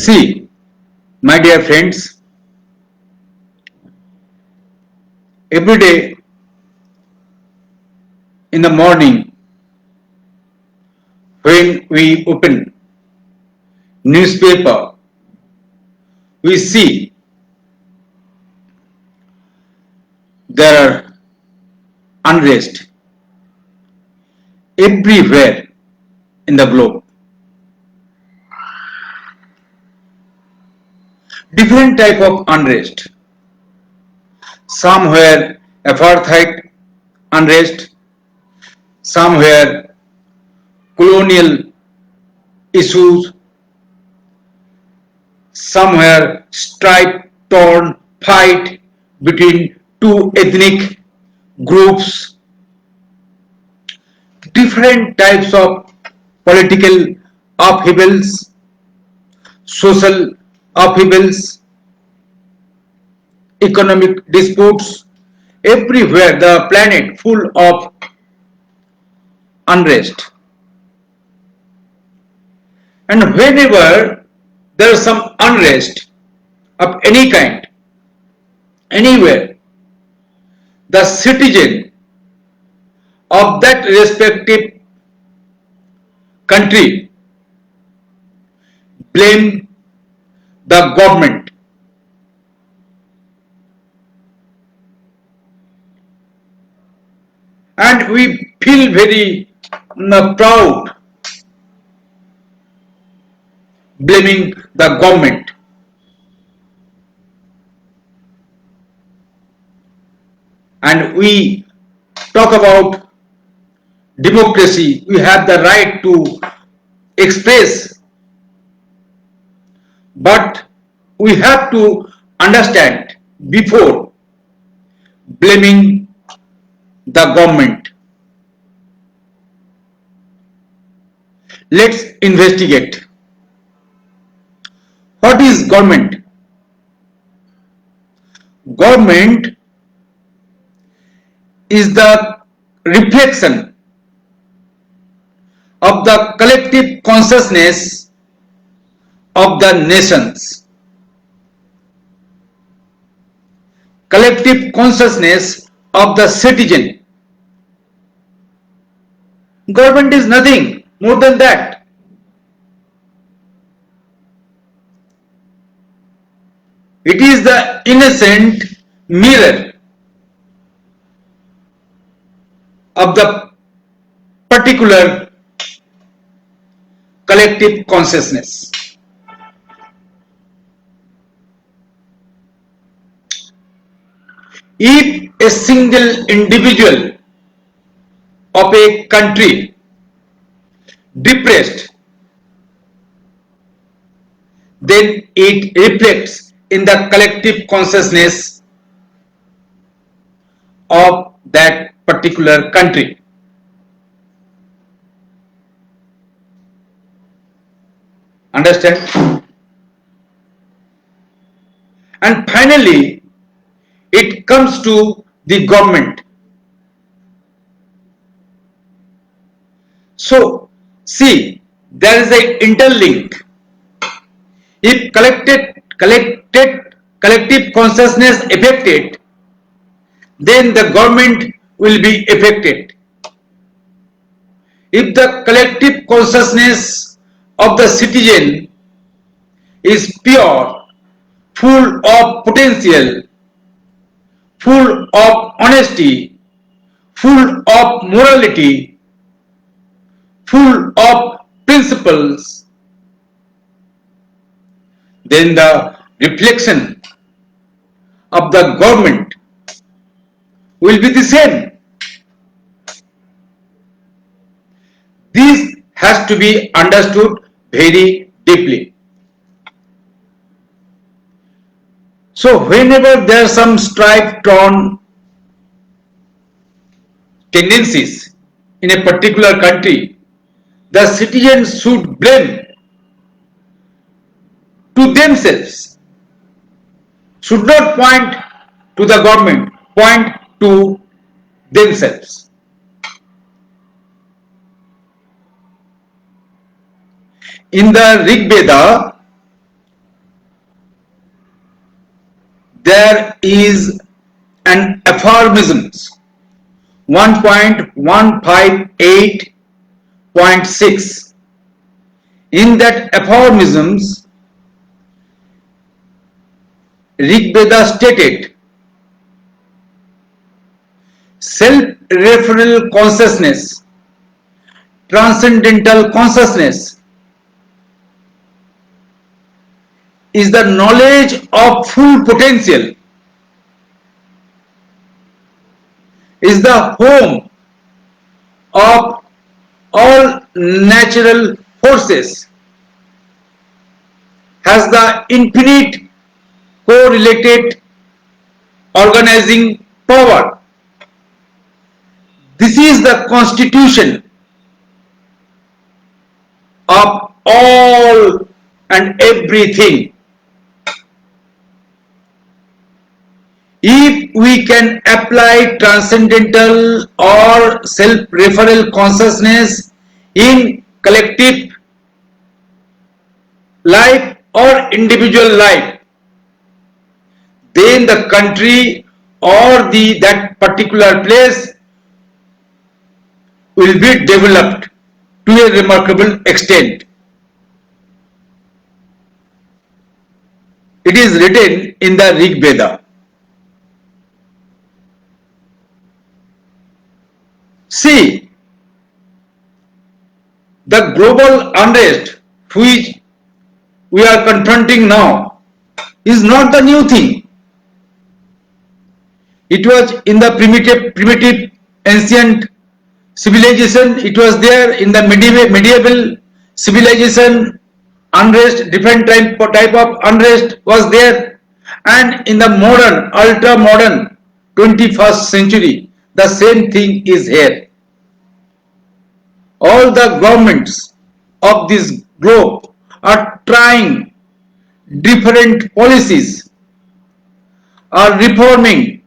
See, my dear friends, every day in the morning when we open newspaper, we see there are unrest everywhere in the globe. Different type of unrest. Somewhere apartheid unrest, somewhere colonial issues, somewhere stripe torn fight between two ethnic groups, different types of political upheavals, social upheavals, economic disputes, everywhere the planet full of unrest. And whenever there is some unrest of any kind, anywhere, the citizen of that respective country blame the government. And we feel very proud blaming the government. And we talk about democracy, we have the right to express, but we have to understand before blaming the government. Let's investigate. What is government? Government is the reflection of the collective consciousness of the nations. Collective consciousness of the citizen. Government is nothing more than that. It is the innocent mirror of the particular collective consciousness. If a single individual of a country depressed, then it reflects in the collective consciousness of that particular country. Understand? And finally, it comes to the government. So, see, there is a interlink. If collective consciousness affected, then the government will be affected. If the collective consciousness of the citizen is pure, full of potential, full of honesty, full of morality, full of principles, then the reflection of the government will be the same. This has to be understood very deeply. So whenever there are some stripe-torn tendencies in a particular country, the citizens should blame to themselves, should not point to the government, point to themselves. In the Rig Veda, there is an aphorisms 1.158.6. In that aphorisms, Rigveda stated, self-referential consciousness, transcendental consciousness is the knowledge of full potential, is the home of all natural forces, has the infinite correlated organizing power. This is the constitution of all and everything. If we can apply transcendental or self-referential consciousness in collective life or individual life, then the country or that particular place will be developed to a remarkable extent. It is written in the Rig Veda. See, the global unrest which we are confronting now is not the new thing. It was in the primitive ancient civilization, it was there in the medieval civilization, unrest, different type of unrest was there, and in the modern, ultra modern 21st century, the same thing is here. All the governments of this globe are trying different policies, are reforming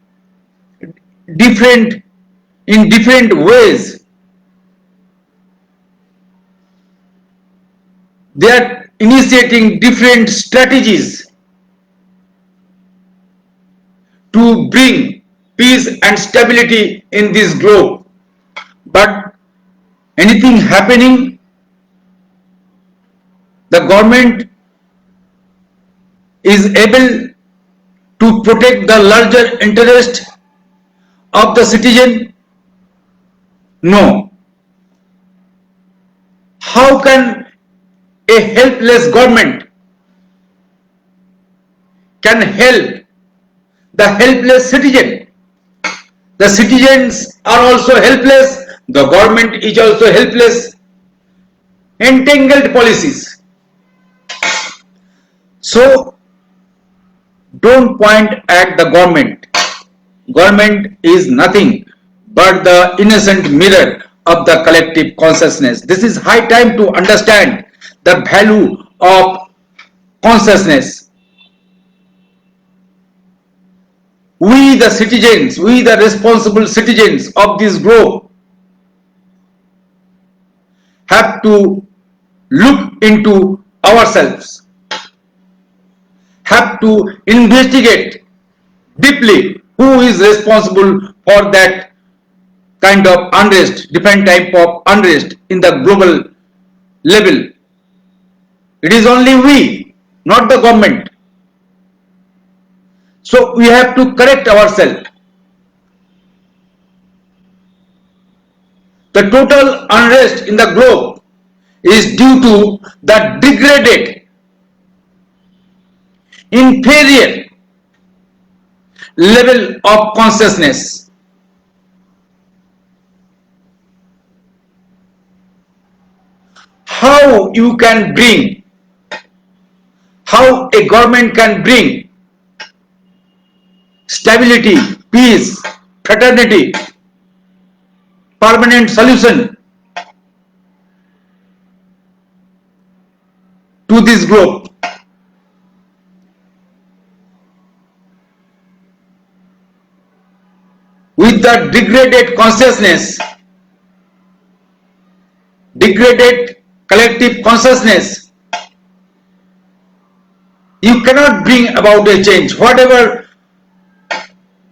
in different ways. They are initiating different strategies to bring peace and stability in this globe. But anything happening, the government is able to protect the larger interest of the citizen? No. How can a helpless government can help the helpless citizen? The citizens are also helpless, the government is also helpless. Entangled policies. So don't point at the government. Government is nothing but the innocent mirror of the collective consciousness. This is high time to understand the value of consciousness. We the citizens, we the responsible citizens of this globe have to look into ourselves, have to investigate deeply who is responsible for that kind of unrest, different type of unrest in the global level. It is only we, not the government. So we have to correct ourselves. The total unrest in the globe is due to the degraded, inferior level of consciousness. How a government can bring stability, peace, fraternity, permanent solution to this globe? With the degraded consciousness, degraded collective consciousness, you cannot bring about a change. Whatever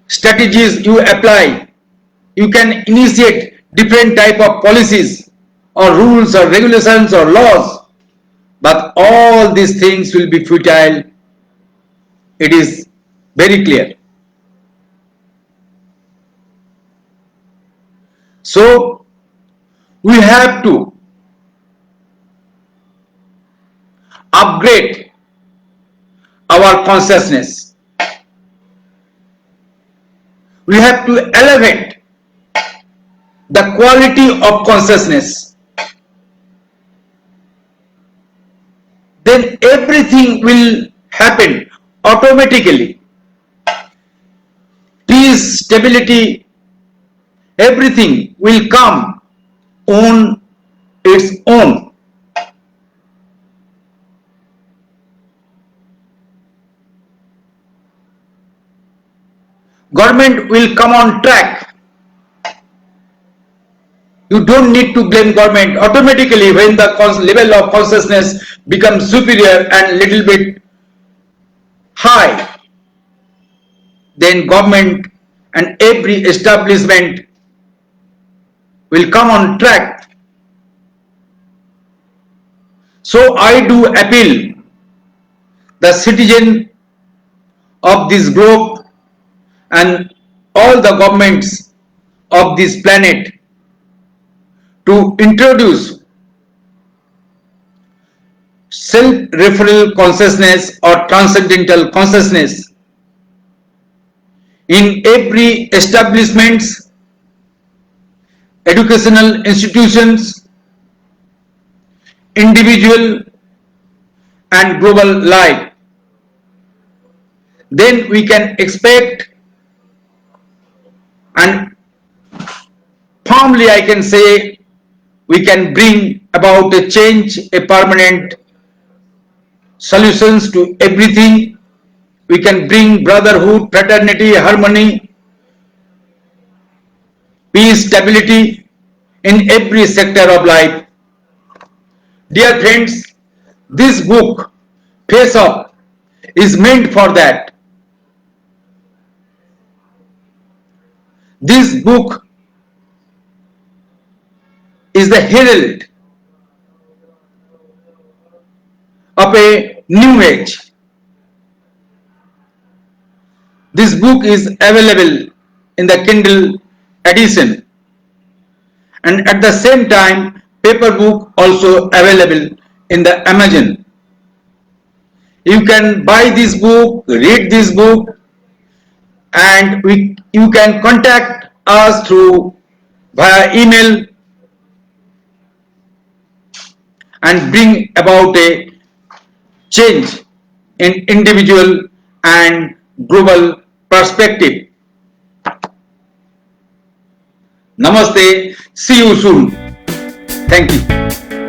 strategies you apply. You can initiate different type of policies or rules or regulations or laws, but all these things will be futile. It is very clear. So we have to upgrade our consciousness. We have to elevate the quality of consciousness. Then everything will happen automatically. Peace, stability, everything will come on its own. Government will come on track. You don't need to blame government. Automatically, when the level of consciousness becomes superior and little bit high, then government and every establishment will come on track. So I do appeal the citizen of this globe and all the governments of this planet to introduce self-referral consciousness or transcendental consciousness in every establishments, educational institutions, individual and global life. Then we can expect, and firmly I can say, we can bring about a change, a permanent solutions to everything. We can bring brotherhood, fraternity, harmony, peace, stability in every sector of life. Dear friends, this book, Face Off, is meant for that. This book is the herald of a new age. This book is available in the Kindle edition, and at the same time paper book also available in the Amazon. You can buy this book, read this book, and you can contact us through via email and bring about a change in individual and global perspective. Namaste. See you soon. Thank you.